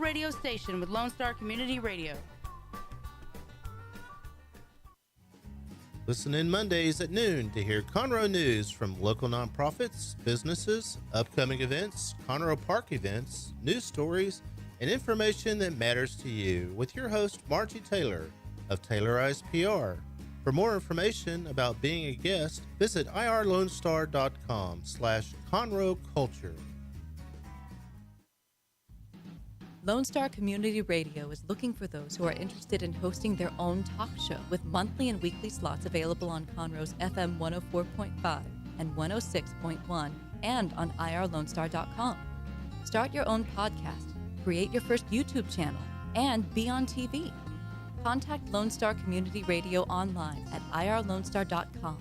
radio station with Lone Star Community Radio. Listen in Mondays at noon to hear Conroe news from local nonprofits, businesses, upcoming events, Conroe Park events, news stories, and information that matters to you with your host, Margie Taylor of Taylorized PR. For more information about being a guest, visit irlonestar.com/Conroe Culture. Lone Star Community Radio is looking for those who are interested in hosting their own talk show with monthly and weekly slots available on Conroe's FM 104.5 and 106.1 and on irlonestar.com. Start your own podcast, create your first YouTube channel, and be on TV. Contact Lone Star Community Radio online at irlonestar.com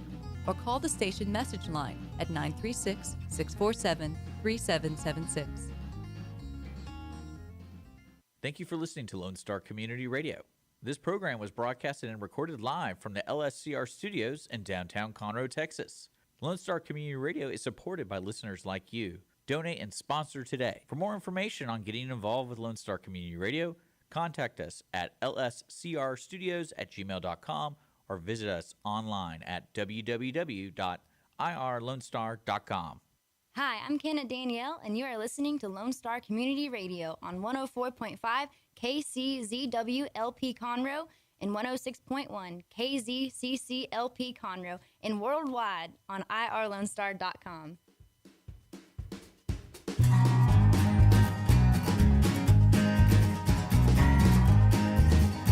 or call the station message line at 936-647-3776. Thank you for listening to Lone Star Community Radio. This program was broadcasted and recorded live from the LSCR studios in downtown Conroe, Texas. Lone Star Community Radio is supported by listeners like you. Donate and sponsor today. For more information on getting involved with Lone Star Community Radio, contact us at lscrstudios@gmail.com or visit us online at www.irlonestar.com. Hi, I'm Kenna Danielle, and you are listening to Lone Star Community Radio on 104.5 KCZWLP Conroe and 106.1 KZCCLP Conroe and worldwide on irlonestar.com.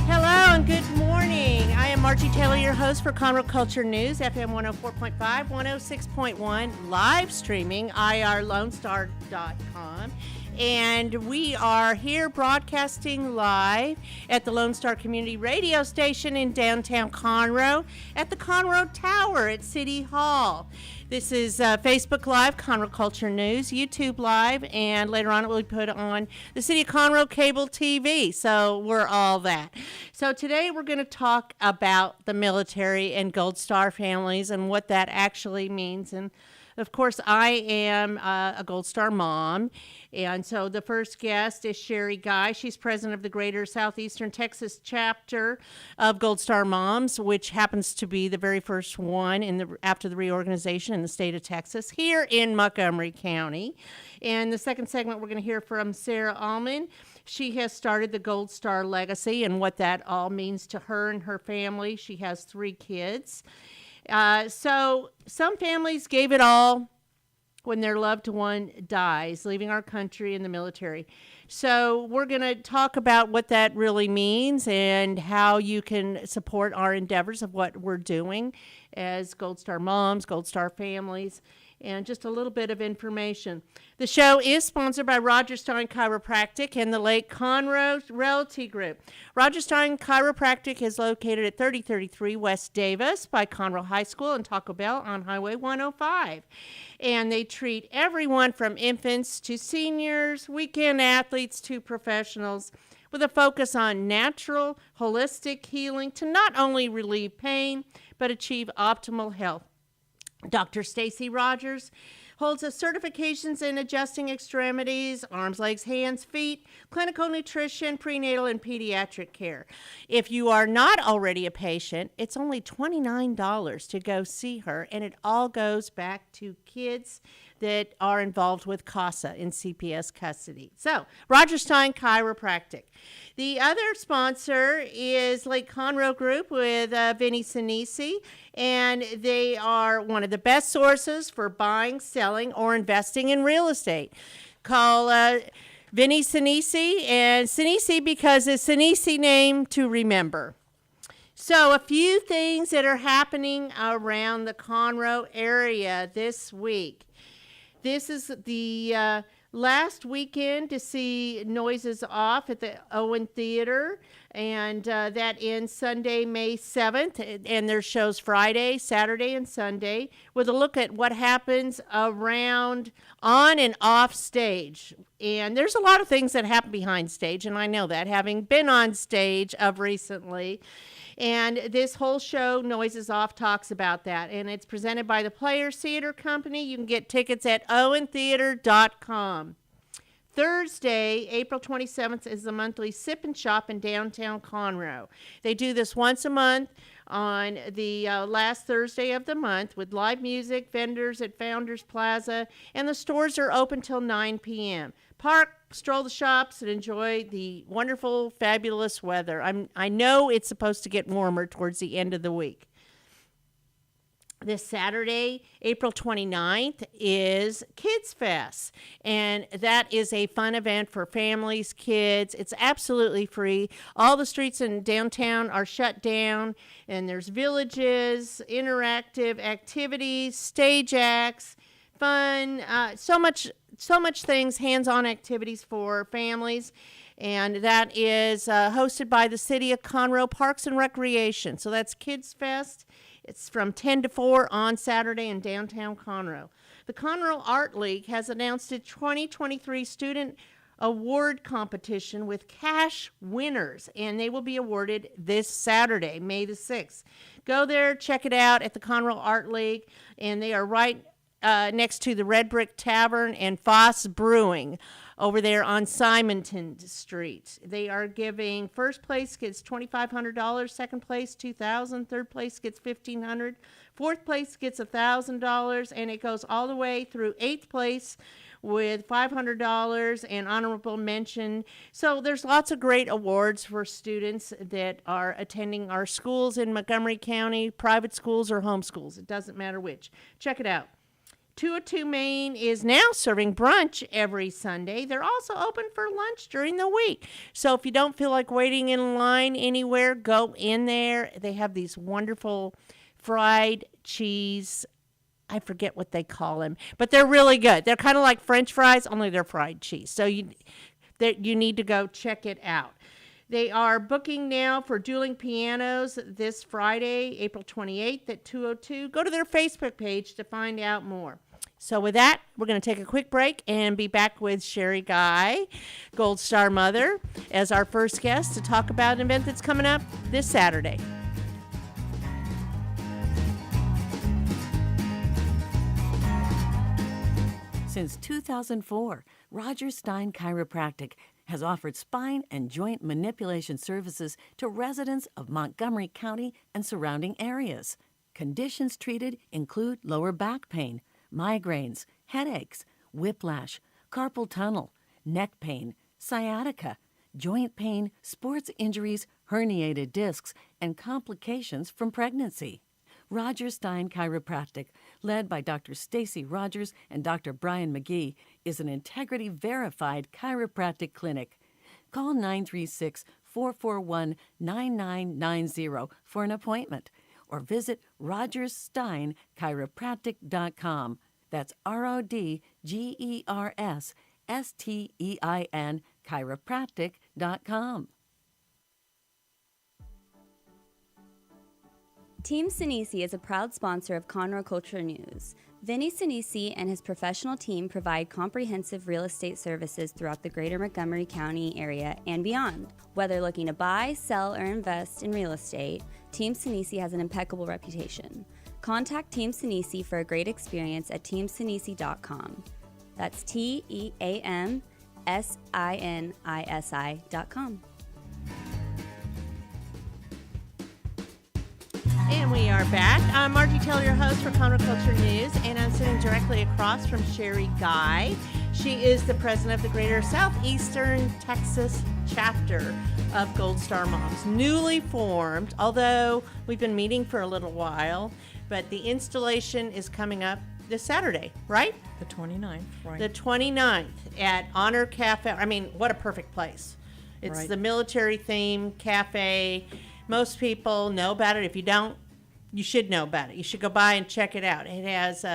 Hello and good morning. I am Margie Taylor, your host for Conroe Culture News, FM 104.5, 106.1, live streaming, irlonestar.com. And we are here broadcasting live at the Lone Star Community Radio Station in downtown Conroe at the Conroe Tower at City Hall. This is Facebook Live, Conroe Culture News, YouTube Live, and later on it will be put on the City of Conroe Cable TV. So we're all that. So today we're going to talk about the military and Gold Star families and what that actually means. And of course, I am a Gold Star mom, and so the first guest is Sherry Guy. She's president of the Greater Southeastern TX Chapter of Gold Star Moms, which happens to be the very first one after the reorganization in the state of Texas here in Montgomery County. And the second segment, we're going to hear from Sarah Allman. She has started the Gold Star Legacy and what that all means to her and her family. She has 3 kids. So some families gave it all when their loved one dies, leaving our country in the military. So we're going to talk about what that really means and how you can support our endeavors of what we're doing as Gold Star moms, Gold Star families, and just a little bit of information. The show is sponsored by Roger Stein Chiropractic and the Lake Conroe Realty Group. Roger Stein Chiropractic is located at 3033 West Davis by Conroe High School and Taco Bell on Highway 105. And they treat everyone from infants to seniors, weekend athletes to professionals, with a focus on natural, holistic healing to not only relieve pain, but achieve optimal health. Dr. Stacy Rogers holds a certifications in adjusting extremities, arms, legs, hands, feet, clinical nutrition, prenatal, and pediatric care. If you are not already a patient, it's only $29 to go see her, and it all goes back to kids that are involved with CASA in CPS custody. So, Roger Stein Chiropractic. The other sponsor is Lake Conroe Group with Vinny Sinisi, and they are one of the best sources for buying, selling, or investing in real estate. Call Vinny Sinisi, and Sinisi because it's Sinisi name to remember. So a few things that are happening around the Conroe area this week. This is the last weekend to see Noises Off at the Owen Theater, and that ends Sunday, May 7th, and there's shows Friday, Saturday, and Sunday with a look at what happens around, on and off stage. And there's a lot of things that happen behind stage, and I know that, having been on stage of recently. And this whole show, Noises Off, talks about that. And it's presented by the Players Theater Company. You can get tickets at owentheater.com. Thursday, April 27th, is the monthly Sip and Shop in downtown Conroe. They do this once a month on the last Thursday of the month with live music, vendors at Founders Plaza, and the stores are open till 9 p.m. Park, stroll the shops, and enjoy the wonderful, fabulous weather. I know it's supposed to get warmer towards the end of the week. This Saturday, April 29th, is Kids Fest, and that is a fun event for families, kids. It's absolutely free. All the streets in downtown are shut down, and there's villages, interactive activities, stage acts, fun, so much things, hands-on activities for families. And that is hosted by the City of Conroe Parks and Recreation. So that's Kids Fest. It's from 10 to 4 on Saturday in downtown Conroe. The Conroe Art League has announced its 2023 Student Award Competition with cash winners, and they will be awarded this Saturday, May the 6th. Go there, check it out at the Conroe Art League, and they are right next to the Red Brick Tavern and Foss Brewing over there on Simonton Street. They are giving first place gets $2,500, second place $2,000, third place gets $1,500, fourth place gets $1,000, and it goes all the way through eighth place with $500 and honorable mention. So there's lots of great awards for students that are attending our schools in Montgomery County, private schools or homeschools. It doesn't matter which. Check it out. 202 Main is now serving brunch every Sunday. They're also open for lunch during the week. So if you don't feel like waiting in line anywhere, go in there. They have these wonderful fried cheese. I forget what they call them, but they're really good. They're kind of like French fries, only they're fried cheese. So you need to go check it out. They are booking now for dueling pianos this Friday, April 28th at 2:02. Go to their Facebook page to find out more. So with that, we're going to take a quick break and be back with Sherry Guy, Gold Star Mother, as our first guest to talk about an event that's coming up this Saturday. Since 2004, Roger Stein Chiropractic has offered spine and joint manipulation services to residents of Montgomery County and surrounding areas. Conditions treated include lower back pain, migraines, headaches, whiplash, carpal tunnel, neck pain, sciatica, joint pain, sports injuries, herniated discs, and complications from pregnancy. Roger Stein Chiropractic, led by Dr. Stacy Rogers and Dr. Brian McGee, is an integrity-verified chiropractic clinic. Call 936-441-9990 for an appointment or visit rogerssteinchiropractic.com. That's RODGERSSTEIN chiropractic.com. Team Sinisi is a proud sponsor of Conroe Culture News. Vinny Sinisi and his professional team provide comprehensive real estate services throughout the greater Montgomery County area and beyond. Whether looking to buy, sell, or invest in real estate, Team Sinisi has an impeccable reputation. Contact Team Sinisi for a great experience at teamsinisi.com. That's TEAMSINISI.com. And we are back. I'm Margie Taylor, your host for Conroe Culture News, and I'm sitting directly across from Sherry Guy. She is the president of the Greater Southeastern TX Chapter of Gold Star Moms, newly formed, although we've been meeting for a little while, but the installation is coming up this Saturday, right? The 29th, right. The 29th at Honor Cafe. I mean, what a perfect place. It's Right. the military themed cafe. Most people know about it. If you don't, you should know about it. You should go by and check it out. It has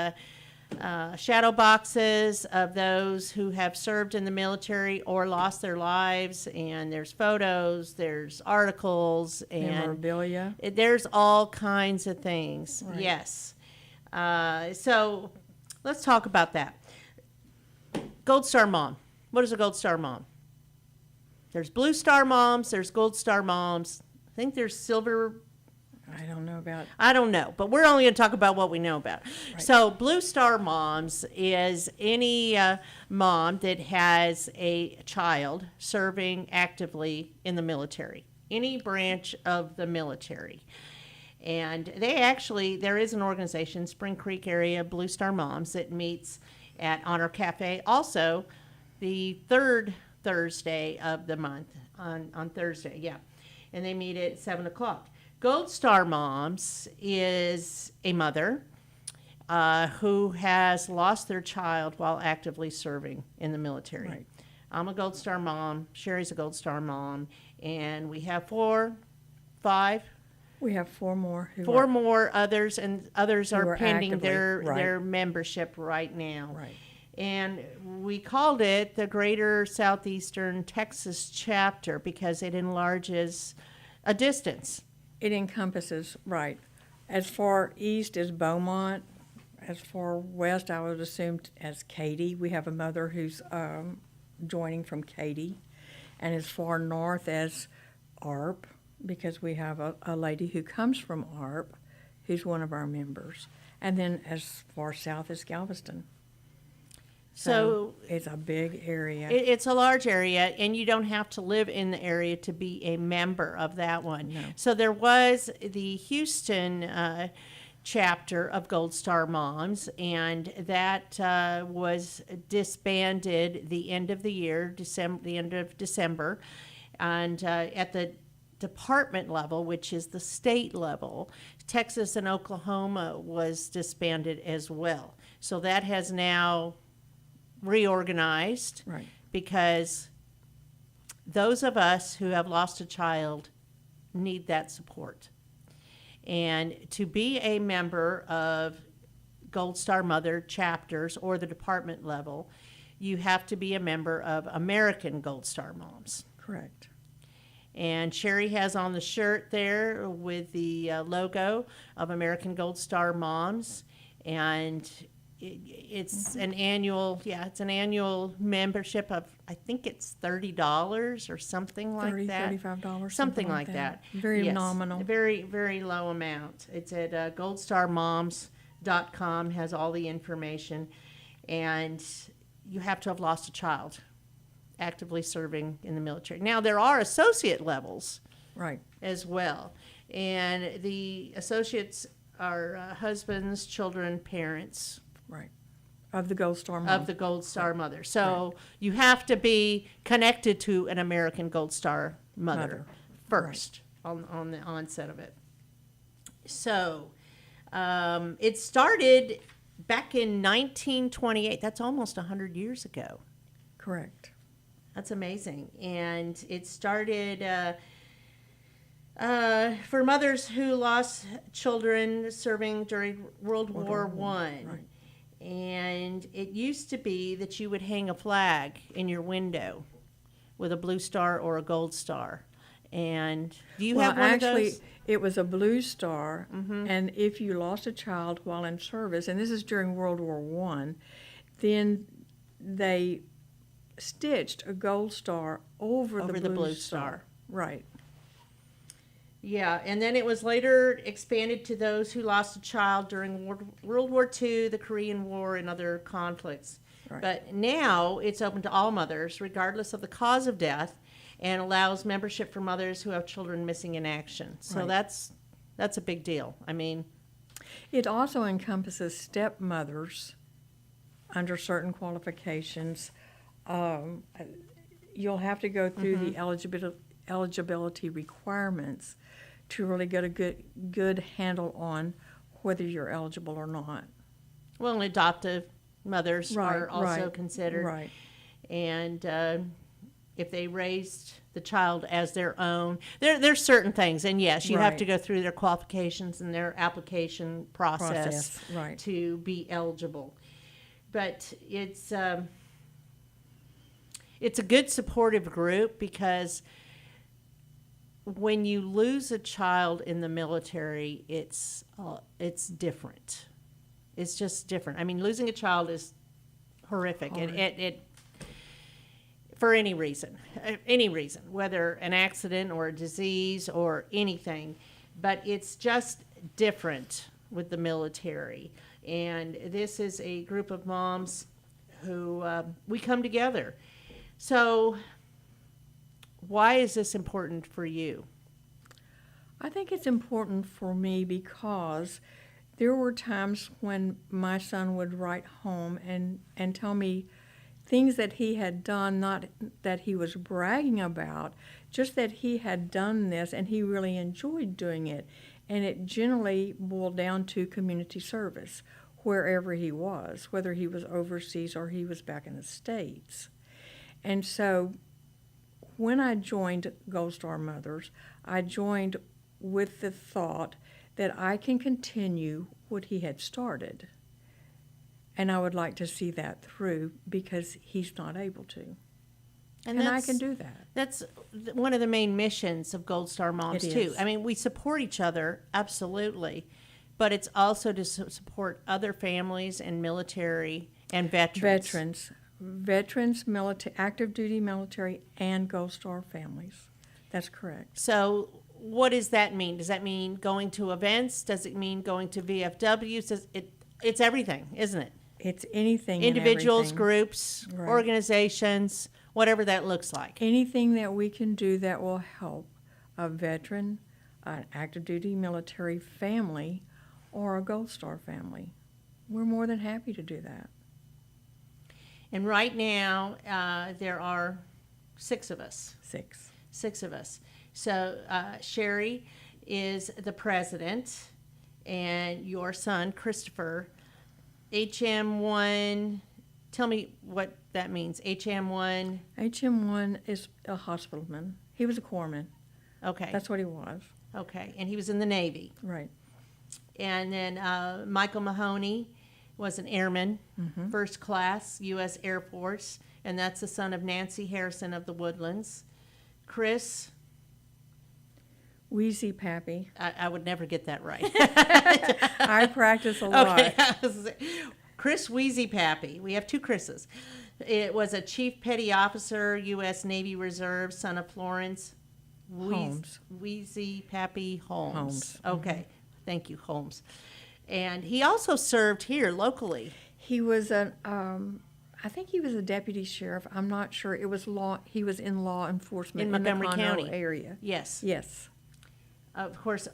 shadow boxes of those who have served in the military or lost their lives, and there's photos, there's articles, and Memorabilia. there's all kinds of things. Right. Yes. So let's talk about that. Gold Star Mom. What is a Gold Star Mom? There's Blue Star Moms. There's Gold Star Moms. I think there's Silver I don't know about. I don't know, but we're only going to talk about what we know about. Right. So Blue Star Moms is any mom that has a child serving actively in the military, any branch of the military. And there is an organization, Spring Creek area, Blue Star Moms, that meets at Honor Cafe. Also, the third Thursday of the month, on Thursday, yeah. And they meet at 7 o'clock. Gold Star Moms is a mother who has lost their child while actively serving in the military. Right. I'm a Gold Star mom. Sherry's a Gold Star mom. And we have 5. We have 4 more. Four more others, and others Who are are pending actively, their right. membership right now. Right. And we called it the Greater Southeastern Texas Chapter because it enlarges a distance. It encompasses, right. As far east as Beaumont, as far west, I would assume as Katy. We have a mother who's joining from Katy. And as far north as ARP, because we have a lady who comes from ARP who's one of our members. And then as far south as Galveston. So it's a big area. it's a large area, and you don't have to live in the area to be a member of that one. No. So there was the Houston chapter of Gold Star Moms, and that was disbanded the end of the year, the end of December. And at the department level, which is the state level, Texas and Oklahoma was disbanded as well. So that has now reorganized, Right. because those of us who have lost a child need that support. And to be a member of Gold Star Mother chapters or the department level, you have to be a member of American Gold Star Moms. Correct. And Sherry has on the shirt there with the logo of American Gold Star Moms, and it's an annual, it's an annual membership of, I think it's $30 or something like that. $35, Something like that. Very Yes, nominal. a very, very low amount. It's at goldstarmoms.com, has all the information, and you have to have lost a child actively serving in the military. Now, there are associate levels Right. as well, and the associates are husbands, children, parents Right. Of the Gold Star Mom. of the Gold Star Mother. So you have to be connected to an American Gold Star Mother first on the onset of it. So it started back in 1928. That's almost 100 years ago. Correct. That's amazing. And it started for mothers who lost children serving during World War I. Right. And it used to be that you would hang a flag in your window with a blue star or a gold star. And do you have one actually, of those? it was a blue star, and if you lost a child while in service, and this is during World War I, then they stitched a gold star over the blue star. Right. Yeah, and then it was later expanded to those who lost a child during World War II, the Korean War, and other conflicts. Right. But now it's open to all mothers, regardless of the cause of death, and allows membership for mothers who have children missing in action. So Right. that's a big deal. I mean, It also encompasses stepmothers under certain qualifications. You'll have to go through the eligibility requirements to really get a good handle on whether you're eligible or not. well, and adoptive mothers are also right, considered. Right. And if they raised the child as their own, there's certain things. And yes, you have Right. to go through their qualifications and their application process Right. to be eligible. But it's a good supportive group, because when you lose a child in the military, it's different. It's just different. I mean, losing a child is horrific. It for any reason, whether an accident or a disease or anything. but it's just different with the military. And this is a group of moms who we come together. So why is this important for you? I think it's important for me because there were times when my son would write home and tell me things that he had done, not that he was bragging about, just that he had done this and he really enjoyed doing it. And it generally boiled down to community service, wherever he was, whether he was overseas or he was back in the States. And so when I joined Gold Star Mothers, I joined with the thought that I can continue what he had started. And I would like to see that through because he's not able to. And I can do that. That's one of the main missions of Gold Star Moms, too. I mean, we support each other, absolutely. But it's also to support other families and military and veterans. Veterans, military, active duty military, and Gold Star families. That's correct. So what does that mean? Does that mean going to events? Does it mean going to VFWs? It's everything, isn't it? It's anything. Individuals, groups, organizations, whatever that looks like. Anything that we can do that will help a veteran, an active duty military family, or a Gold Star family. We're more than happy to do that. And right now, there are 6 of us. 6 of us. So Sherry is the president, and your son, Christopher, HM1, tell me what that means, HM1. HM1 is a hospitalman. He was a corpsman. Okay. That's what he was. Okay, and he was in the Navy. Right. And then Michael Mahoney was an airman, first class, U.S. Air Force, and that's the son of Nancy Harrison of the Woodlands. Chris. Wheezy Pappy. I would never get that right. I practice a lot. Okay. Chris Wheezy Pappy. We have 2 Chris's. It was a chief petty officer, U.S. Navy Reserve, son of Florence Holmes. Wheezy Pappy Holmes. Holmes. Okay. Thank you, Holmes. And he also served here locally. He was I think he was a deputy sheriff. I'm not sure. It was law. He was in law enforcement in Montgomery the Conroe County area. Yes. Yes. Of course,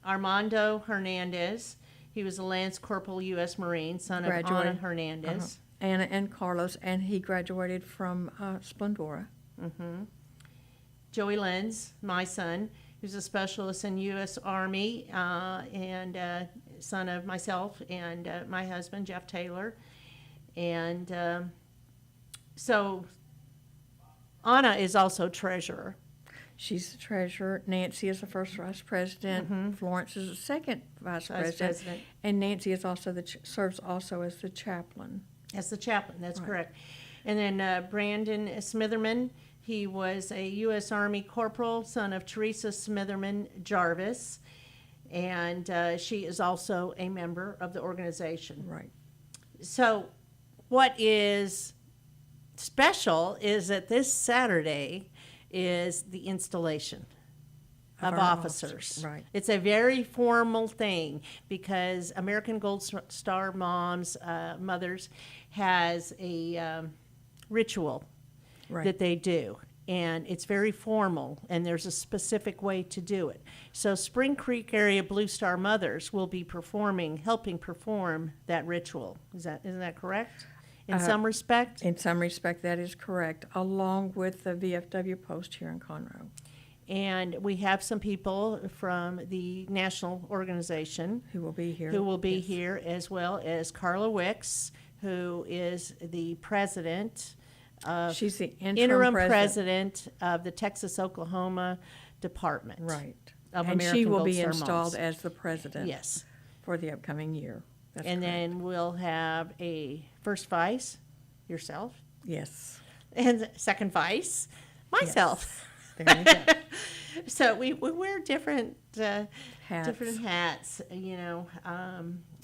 Armando Hernandez. He was a Lance Corporal, U.S. Marine, son of Ana Hernandez. Anna and Carlos, and he graduated from Splendora. Joey Lenz, my son, who's a specialist in U.S. Army, and son of myself and my husband, Jeff Taylor. And so Anna is also treasurer. She's the treasurer. Nancy is the first vice president. Florence is the second vice president. And Nancy is also serves also as the chaplain. As the chaplain, that's correct. And then Brandon Smitherman, he was a U.S. Army corporal, son of Teresa Smitherman Jarvis, and she is also a member of the organization. Right. So what is special is that this Saturday is the installation of officers. Right. It's a very formal thing because American Gold Star Moms, Mothers, has a ritual that they do. And it's very formal, and there's a specific way to do it. So Spring Creek area Blue Star Mothers will be helping perform that ritual. Isn't that correct? In some respect? In some respect, that is correct, along with the VFW post here in Conroe. And we have some people from the national organization who will be here. Here, as well as Carla Wicks, who is the president. She's the interim president of the Texas-Oklahoma Department. Right. Of and American she will Gold be Star installed Moms. as the president. Yes. For the upcoming year. That's and correct. then we'll have a first vice, yourself. Yes. And second vice, myself. Yes. There you go. So we wear different hats. Different hats,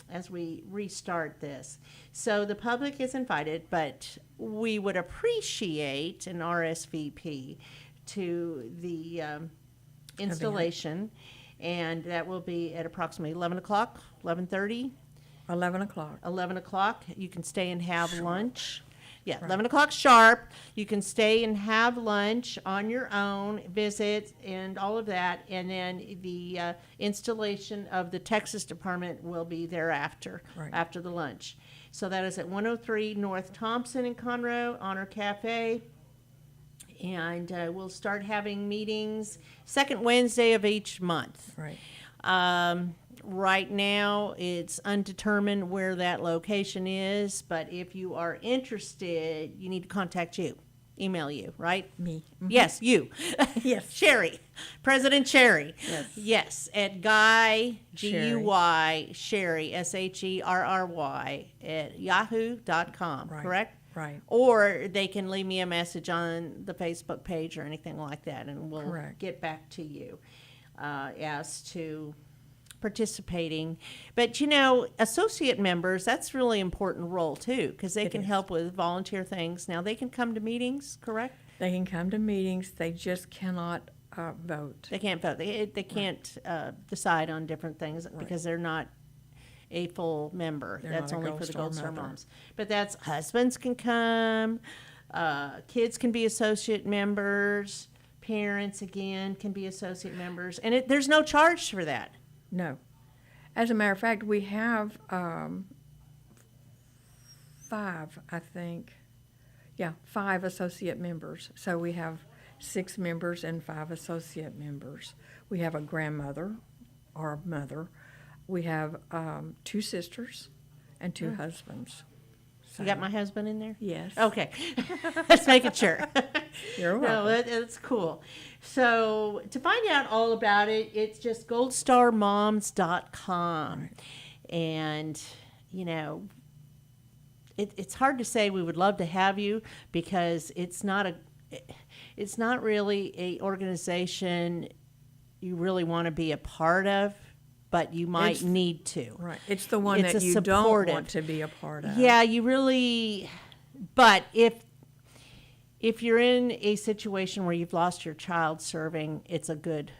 as we restart this. So the public is invited, but we would appreciate an RSVP to the installation. And that will be at approximately 11 o'clock, 11:30. 11 o'clock. 11 o'clock. You can stay and have lunch. Yeah, 11 o'clock sharp. You can stay and have lunch on your own, visit, and all of that. And then the installation of the Texas department will be thereafter, after the lunch. So that is at 103 North Thompson in Conroe, Honor Cafe. And we'll start having meetings second Wednesday of each month. Right. Right now, it's undetermined where that location is, but if you are interested, you need to contact you, email you, right? Me. Mm-hmm. Yes, you. Yes. Sherry, President Sherry. Yes. Yes, at Guy, Sherry. G-U-Y, Sherry, S-H-E-R-R-Y, at yahoo.com, Right. correct? Right. Or they can leave me a message on the Facebook page or anything like that, and we'll Correct. get back to you as to participating. But associate members, that's really important role too, because they can help with volunteer things. Now they can come to meetings, correct? They can come to meetings. They just cannot vote. They can't vote. They can't decide on different things because they're not a full member. They're That's not a only Gold for the Star Gold Star member. moms. But that's husbands can come, kids can be associate members, parents again can be associate members, and there's no charge for that. No. As a matter of fact, we have 5, I think. Yeah, 5 associate members. So we have 6 members and 5 associate members. We have a grandmother or a mother. We have 2 sisters and 2 husbands. So, You got my husband in there? Yes. Okay. Let's make it sure. You're No, welcome. that's cool. So to find out all about it, it's just goldstarmoms.com. And, it's hard to say we would love to have you because it's not really a organization you really want to be a part of, but you might need to. Right. It's the one It's that a you supportive. don't want to be a part of. Yeah, you really. But if you're in a situation where you've lost your child serving, it's a good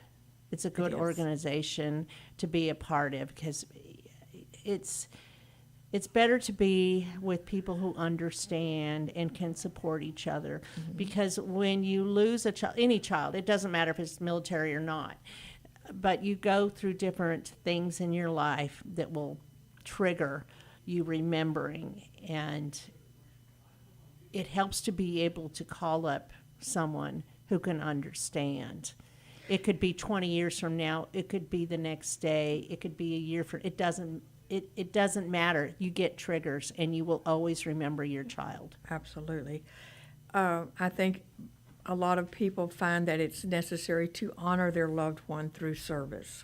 organization to be a part of because it's better to be with people who understand and can support each other. Because when you lose any child, it doesn't matter if it's military or not, but you go through different things in your life that will trigger you remembering, and it helps to be able to call up someone who can understand. It could be 20 years from now, it could be the next day, it could be a year from, it doesn't matter. You get triggers and you will always remember your child. Absolutely. I think a lot of people find that it's necessary to honor their loved one through service.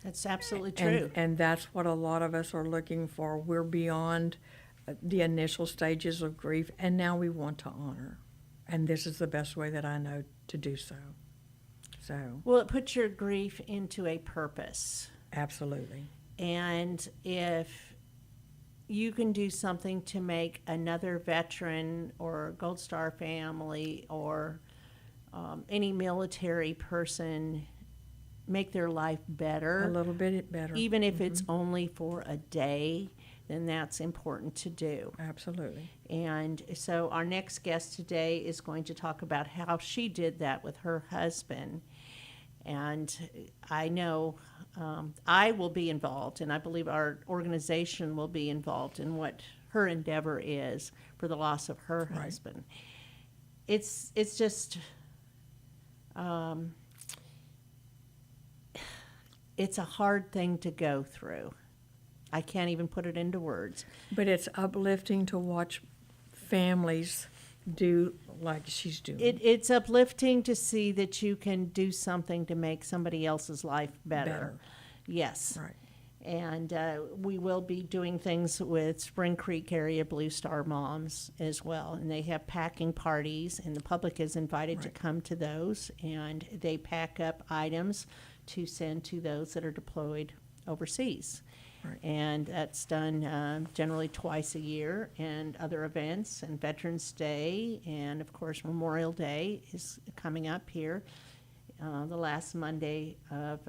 That's absolutely true. And that's what a lot of us are looking for. We're beyond the initial stages of grief, and now we want to honor. And this is the best way that I know to do so. Well, it puts your grief into a purpose. Absolutely. And if you can do something to make another veteran or Gold Star family or any military person make their life better, A little bit better. even if it's only for a day, then that's important to do. Absolutely. And so our next guest today is going to talk about how she did that with her husband. And I know I will be involved, and I believe our organization will be involved in what her endeavor is for the loss of her husband. It's just it's a hard thing to go through. I can't even put it into words. But it's uplifting to watch families do like she's doing. It's uplifting to see that you can do something to make somebody else's life better. Yes. Right. And we will be doing things with Spring Creek area Blue Star Moms as well. And they have packing parties, and the public is invited to come to those. And they pack up items to send to those that are deployed overseas. Right. And that's done generally twice a year, and other events, and Veterans Day, and of course Memorial Day is coming up here the last Monday of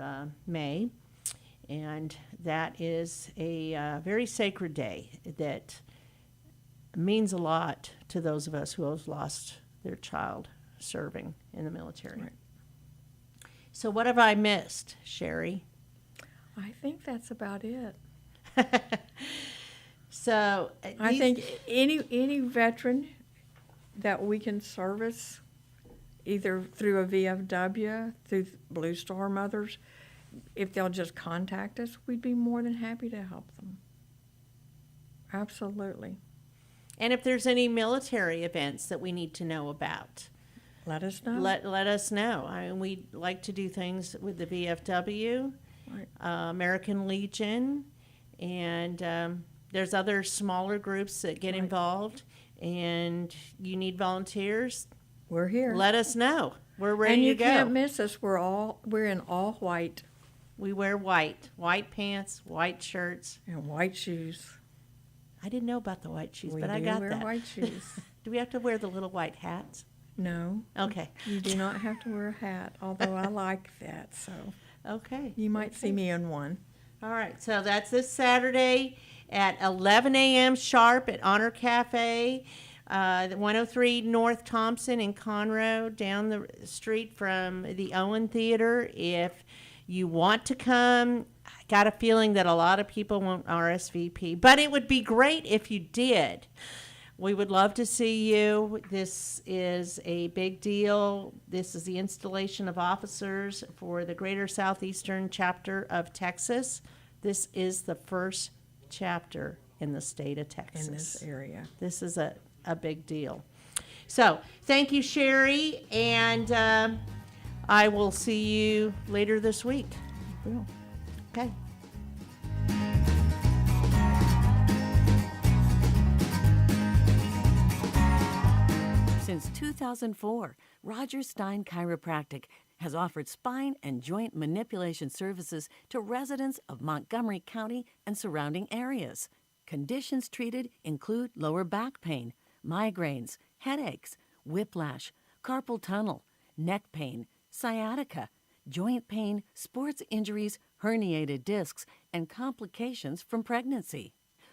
May. And that is a very sacred day that means a lot to those of us who have lost their child serving in the military. Right. So what have I missed, Sherry? I think that's about it. So I think any veteran that we can service, either through a VFW, through Blue Star Mothers, if they'll just contact us, we'd be more than happy to help them. Absolutely. And if there's any military events that we need to know about, let us know. Let us know. I mean, we like to do things with the VFW, Right. American Legion, and there's other smaller groups that get Right. involved. And you need volunteers, We're here. let us know. We're ready and you to go. can't miss us. We're in all white We wear white pants, white shirts. and white shoes. I didn't know about the white shoes, We but do I got wear that. white shoes. Do we have to wear the little white hats? No, Okay. you do not have to wear a hat. Although I like that, so Okay. you might see me in one. All right, so that's this Saturday at 11 a.m. sharp at Honor Cafe, 103 North Thompson in Conroe, down the street from the Owen Theater. If you want to come, I got a feeling that a lot of people won't RSVP, but it would be great if you did. We would love to see you. This is a big deal. This is the installation of officers for the Greater Southeastern Chapter of Texas. This is the first chapter in the state of Texas. In this area. This is a big deal. So thank you, Sherry, and I will see you later this week. Well, Okay. Since 2004, Roger Stein Chiropractic has offered spine and joint manipulation services to residents of Montgomery County and surrounding areas. Conditions treated include lower back pain, migraines, headaches, whiplash, carpal tunnel, neck pain, sciatica, joint pain, sports injuries, herniated discs, and complications from pregnancy.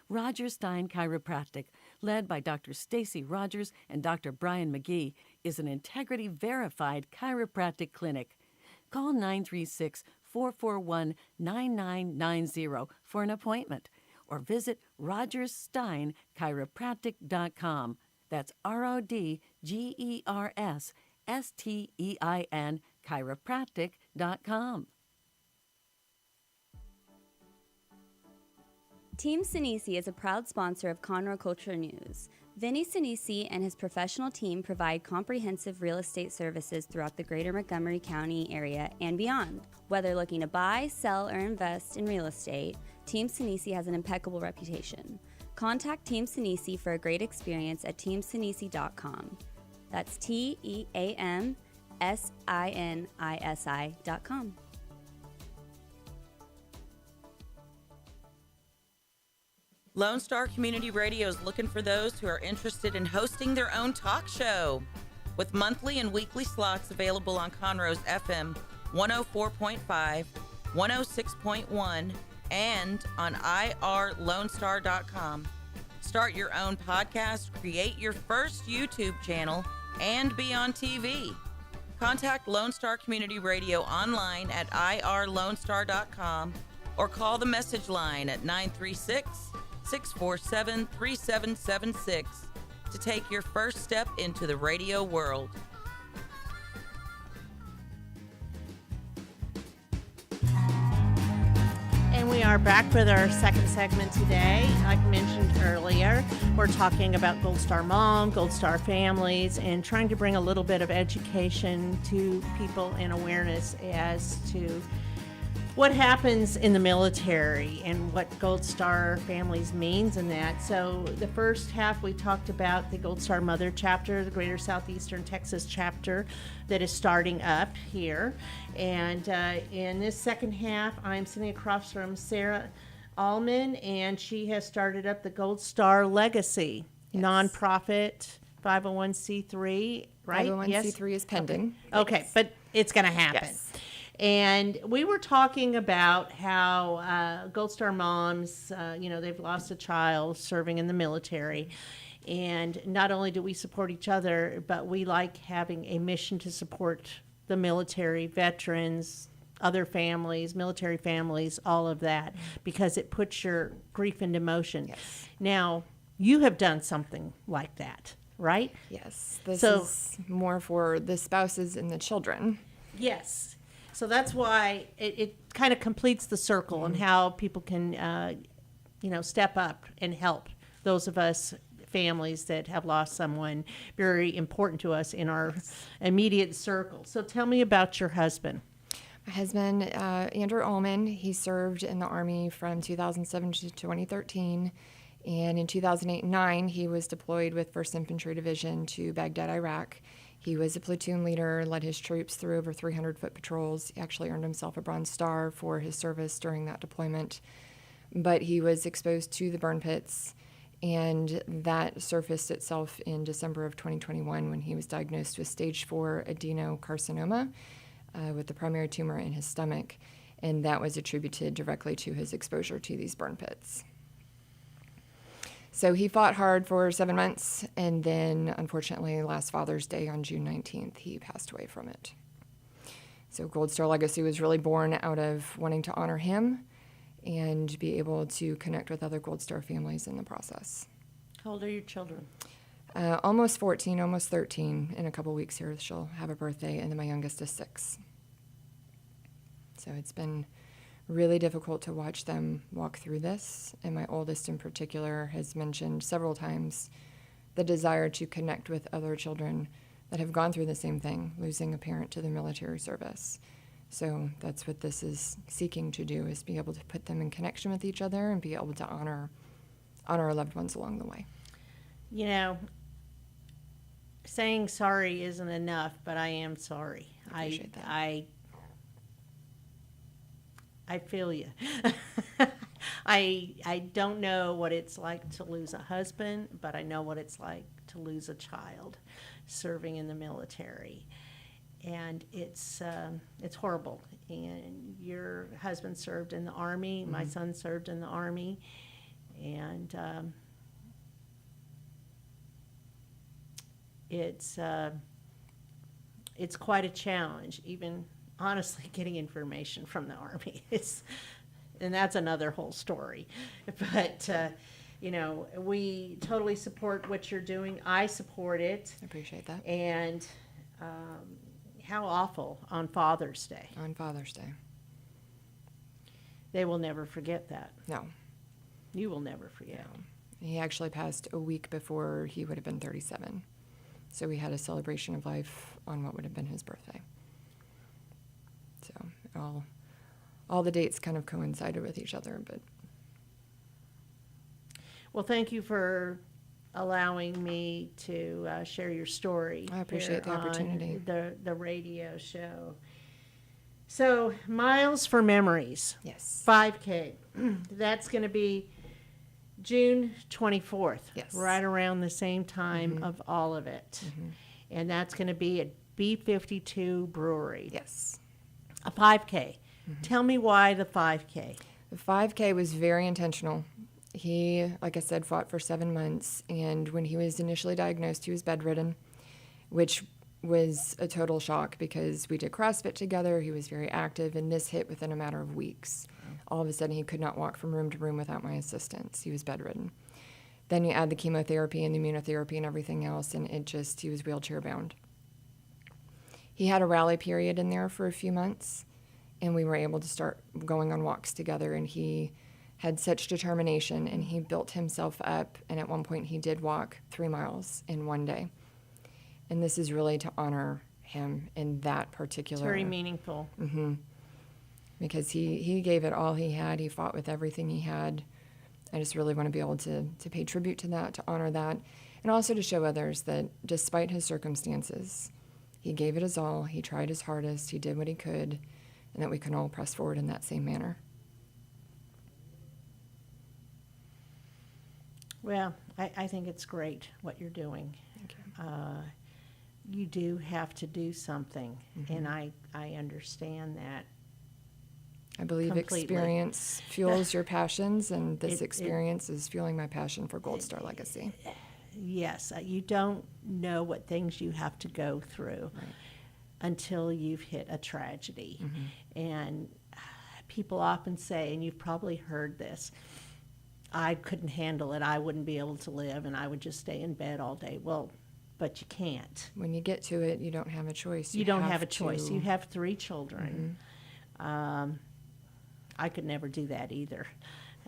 Roger Stein Chiropractic, led by Dr. Stacy Rogers and Dr. Brian McGee, is an integrity-verified chiropractic clinic. Call 936-441-9990 for an appointment or visit rogerssteinchiropractic.com. That's RODGERSSTEIN chiropractic.com. Team Sinisi is a proud sponsor of Conroe Culture News. Vinny Sinisi and his professional team provide comprehensive real estate services throughout the greater Montgomery County area and beyond. Whether looking to buy, sell, or invest in real estate, Team Sinisi has an impeccable reputation. Contact Team Sinisi for a great experience at teamsinisi.com. That's TEAMSINISI.com. Lone Star Community Radio is looking for those who are interested in hosting their own talk show. With monthly and weekly slots available on Conroe's FM 104.5, 106.1, and on irlonestar.com. Start your own podcast, create your first YouTube channel, and be on TV. Contact Lone Star Community Radio online at irlonestar.com or call the message line at 936-647-3776 to take your first step into the radio world. And we are back with our second segment today. Like I mentioned earlier, we're talking about Gold Star Mom, Gold Star families, and trying to bring a little bit of education to people and awareness as to what happens in the military and what Gold Star families means in that. So the first half we talked about the Gold Star Mother Chapter, the Greater Southeastern Texas Chapter that is starting up here. And in this second half, I'm sitting across from Sarah Allman, and she has started up the Gold Star Legacy nonprofit 501c3, right? 501c3 is pending. Okay, but it's going to happen. Yes. And we were talking about how Gold Star moms, they've lost a child serving in the military. And not only do we support each other, but we like having a mission to support the military, veterans, other families, military families, all of that, because it puts your grief into motion. Yes. Now, you have done something like that, right? Yes. This So- is more for the spouses and the children. Yes. So that's why it kind of completes the circle and how people can, step up and help those of us families that have lost someone very important to us in our immediate circle. So tell me about your husband. My husband, Andrew Allman, he served in the Army from 2007 to 2013. And in 2008 and 2009, he was deployed with 1st Infantry Division to Baghdad, Iraq. He was a platoon leader, led his troops through over 300-foot patrols. He actually earned himself a Bronze Star for his service during that deployment. But he was exposed to the burn pits, and that surfaced itself in December of 2021 when he was diagnosed with stage 4 adenocarcinoma with the primary tumor in his stomach, and that was attributed directly to his exposure to these burn pits. So he fought hard for 7 months, and then, unfortunately, last Father's Day on June 19th, he passed away from it. So Gold Star Legacy was really born out of wanting to honor him and be able to connect with other Gold Star families in the process. How old are your children? Almost 14, almost 13. In a couple weeks here, she'll have a birthday, and then my youngest is 6. So it's been really difficult to watch them walk through this, and my oldest in particular has mentioned several times the desire to connect with other children that have gone through the same thing, losing a parent to the military service. So that's what this is seeking to do, is be able to put them in connection with each other and be able to honor our loved ones along the way. You know, saying sorry isn't enough, but I am sorry. I appreciate that. I feel you. I don't know what it's like to lose a husband, but I know what it's like to lose a child serving in the military. And it's horrible. And your husband served in the Army. Mm-hmm. My son served in the Army. And it's quite a challenge, even honestly getting information from the Army. And that's another whole story. But, we totally support what you're doing. I support it. I appreciate that. And how awful on Father's Day. On Father's Day. They will never forget that. No. You will never forget. No. He actually passed a week before he would have been 37. So we had a celebration of life on what would have been his birthday. So all the dates kind of coincided with each other, but. Well, thank you for allowing me to share your story. I appreciate the opportunity. The radio show. So, Miles for Memories. Yes. 5K. That's going to be June 24th. Yes. Right around the same time of all of it. Mm-hmm. And that's going to be at B52 Brewery. Yes. A 5K. Mm-hmm. Tell me why the 5K. The 5K was very intentional. He, like I said, fought for 7 months, and when he was initially diagnosed, he was bedridden, which was a total shock because we did CrossFit together. He was very active, and this hit within a matter of weeks. All of a sudden, he could not walk from room to room without my assistance. He was bedridden. Then you add the chemotherapy and the immunotherapy and everything else, and he was wheelchair bound. He had a rally period in there for a few months, and we were able to start going on walks together, and he had such determination, and he built himself up, and at one point he did walk 3 miles in one day. And this is really to honor him in that particular... It's very meaningful. Mm-hmm. Because he gave it all he had. He fought with everything he had. I just really want to be able to pay tribute to that, to honor that, and also to show others that despite his circumstances, he gave it his all, he tried his hardest, he did what he could, and that we can all press forward in that same manner. Well, I think it's great what you're doing. Thank you. you do have to do something, and I understand that. I believe Completely. experience fuels your passions, and this experience is fueling my passion for Gold Star Legacy. Yes, you don't know what things you have to go through until you've hit a tragedy. And people often say, and you've probably heard this, I couldn't handle it, I wouldn't be able to live, and I would just stay in bed all day. Well, but you can't. When you get to it, you don't have a choice. You don't have a choice. You have 3 children. I could never do that either.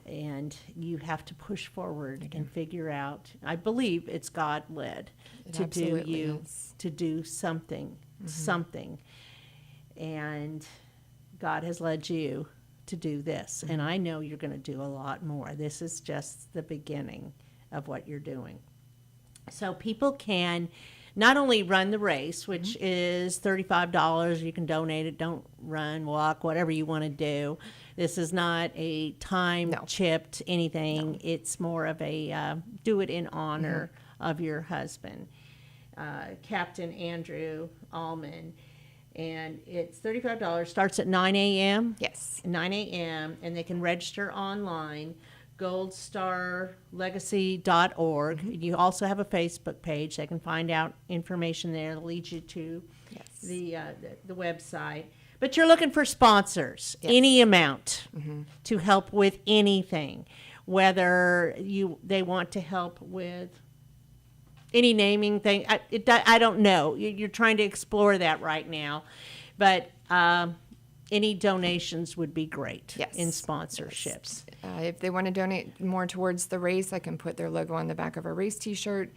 And you have to push forward and figure out. I believe it's God led to do to do something, something. And God has led you to do this. And I know you're going to do a lot more. This is just the beginning of what you're doing. So people can not only run the race, which is $35. You can donate it. Don't run, walk, whatever you want to do. This is not a time-chipped anything. No. It's more of a do it in honor of your husband, Captain Andrew Allman. And it's $35. Starts at 9 a.m.? Yes. 9 a.m. And they can register online, goldstarlegacy.org. You also have a Facebook page. They can find out information there that leads you to the website. But you're looking for sponsors, any amount, to help with anything, whether they want to help with any naming thing. I don't know. You're trying to explore that right now, but any donations would be great in sponsorships. If they want to donate more towards the race, I can put their logo on the back of a race T-shirt.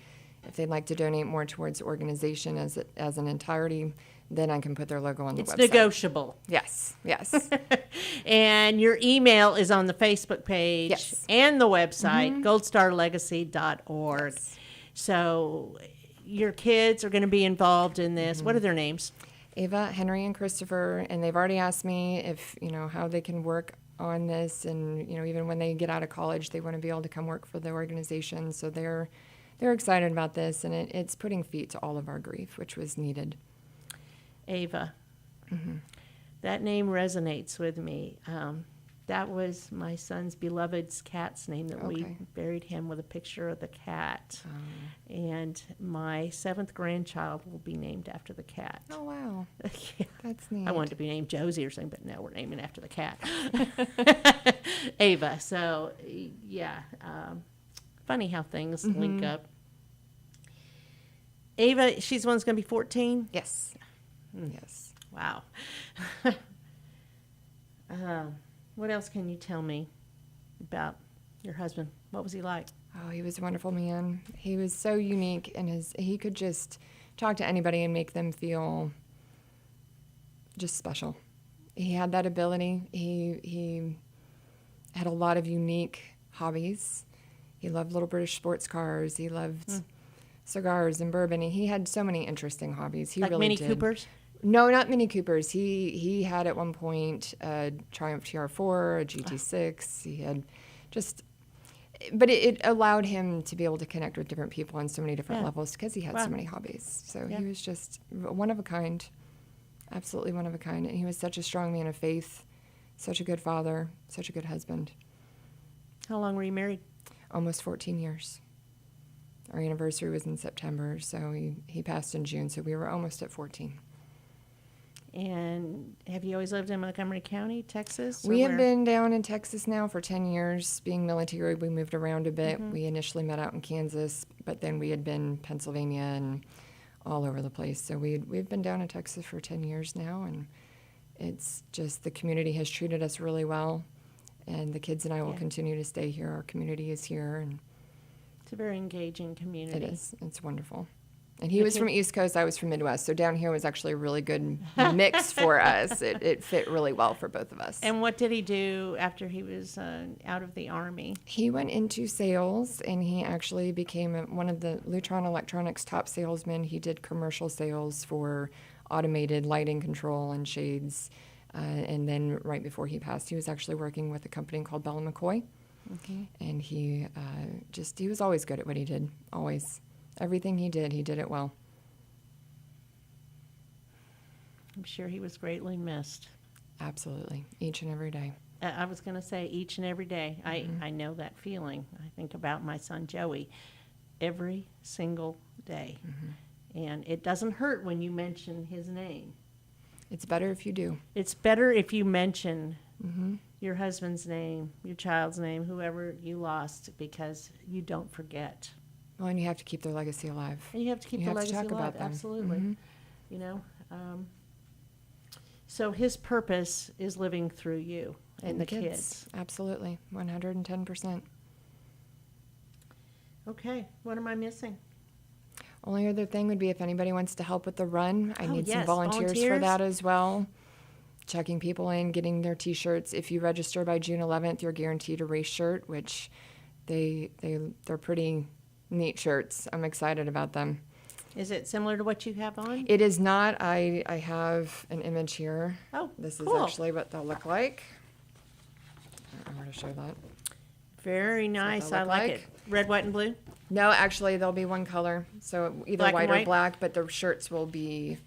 If they'd like to donate more towards the organization as an entirety, then I can put their logo on the website. It's negotiable. Yes. And your email is on the Facebook page and the website, goldstarlegacy.org. Yes. So your kids are going to be involved in this. What are their names? Ava, Henry, and Christopher, and they've already asked me if, how they can work on this, and, even when they get out of college, they want to be able to come work for the organization. So they're excited about this, and it's putting feet to all of our grief, which was needed. Ava. That name resonates with me. That was my son's beloved's cat's name that we buried him with a picture of the cat. And my 7th grandchild will be named after the cat. Oh, wow. That's neat. I wanted to be named Josie or something, but no, we're naming after the cat. Ava. So, funny how things link up. Ava, she's the one that's going to be 14? Yes. Yes. Wow. What else can you tell me about your husband? What was he like? Oh, he was a wonderful man. He was so unique, and he could just talk to anybody and make them feel just special. He had that ability. He had a lot of unique hobbies. He loved little British sports cars. He loved cigars and bourbon. He had so many interesting hobbies. He like really Mini did. Coopers? No, not Mini Coopers. He had at one point a Triumph TR4, a GT6. He had but it allowed him to be able to connect with different people on so many different levels because he had so many hobbies. So he was just one of a kind, absolutely one of a kind. And he was such a strong man of faith, such a good father, such a good husband. How long were you married? Almost 14 years. Our anniversary was in September, so he passed in June, so we were almost at 14. And have you always lived in Montgomery County, Texas? We have been down in Texas now for 10 years. Being military, we moved around a bit. We initially met out in Kansas, but then we had been Pennsylvania and all over the place. So we've been down in Texas for 10 years now, and it's just the community has treated us really well, and the kids and I will continue to stay here. Our community is here, and it's a very engaging community. It is. It's wonderful. And he was from East Coast, I was from Midwest, so down here was actually a really good mix for us. It fit really well for both of us. And what did he do after he was out of the Army? He went into sales, and he actually became one of the Lutron Electronics top salesmen. He did commercial sales for automated lighting control and shades. And then right before he passed, he was actually working with a company called Bell & McCoy. And he was always good at what he did, always. Everything he did it well. I'm sure he was greatly missed. Absolutely. Each and every day. I was going to say each and every day. I know that feeling. I think about my son Joey every single day. And it doesn't hurt when you mention his name. It's better if you do. It's better if you mention your husband's name, your child's name, whoever you lost, because you don't forget. Well, and you have to keep their legacy alive. And you have to keep You the have to legacy talk alive. about them. Absolutely. You know, so his purpose is living through you and the kids. Absolutely. 110%. Okay. What am I missing? Only other thing would be if anybody wants to help with the run. I need some yes, volunteers for volunteers. that as well. Checking people in, getting their T-shirts. If you register by June 11th, you're guaranteed a race shirt, which they're pretty neat shirts. I'm excited about them. Is it similar to what you have on? It is not. I have an image here. Oh, This cool. is actually what they'll look like. I don't know where to show that. Very nice. they'll I look like like. it. Red, white, and blue? No, actually, there'll be one color. So either Black and white or white? black, but the shirts will be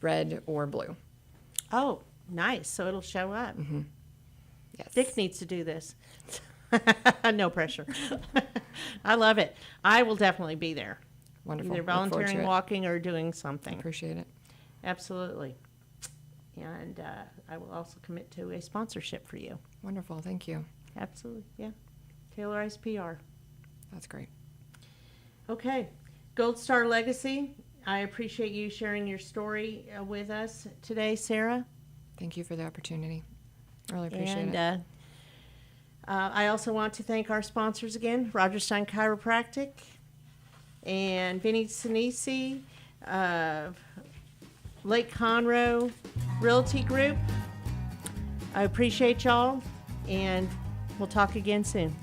red or blue. Oh, nice. So it'll show up. Yes. Dick needs to do this. No pressure. I love it. I will definitely be there. Wonderful. Either Look forward to volunteering, it. walking, or doing something. Appreciate it. Absolutely. And I will also commit to a sponsorship for you. Wonderful. Thank you. Absolutely. Yeah. Taylorized PR. That's great. Okay. Gold Star Legacy. I appreciate you sharing your story with us today, Sarah. Thank you for the opportunity. Really appreciate And it. I also want to thank our sponsors again, Roger Stein Chiropractic and Vinny Sinisi, Lake Conroe Realty Group. I appreciate y'all, and we'll talk again soon.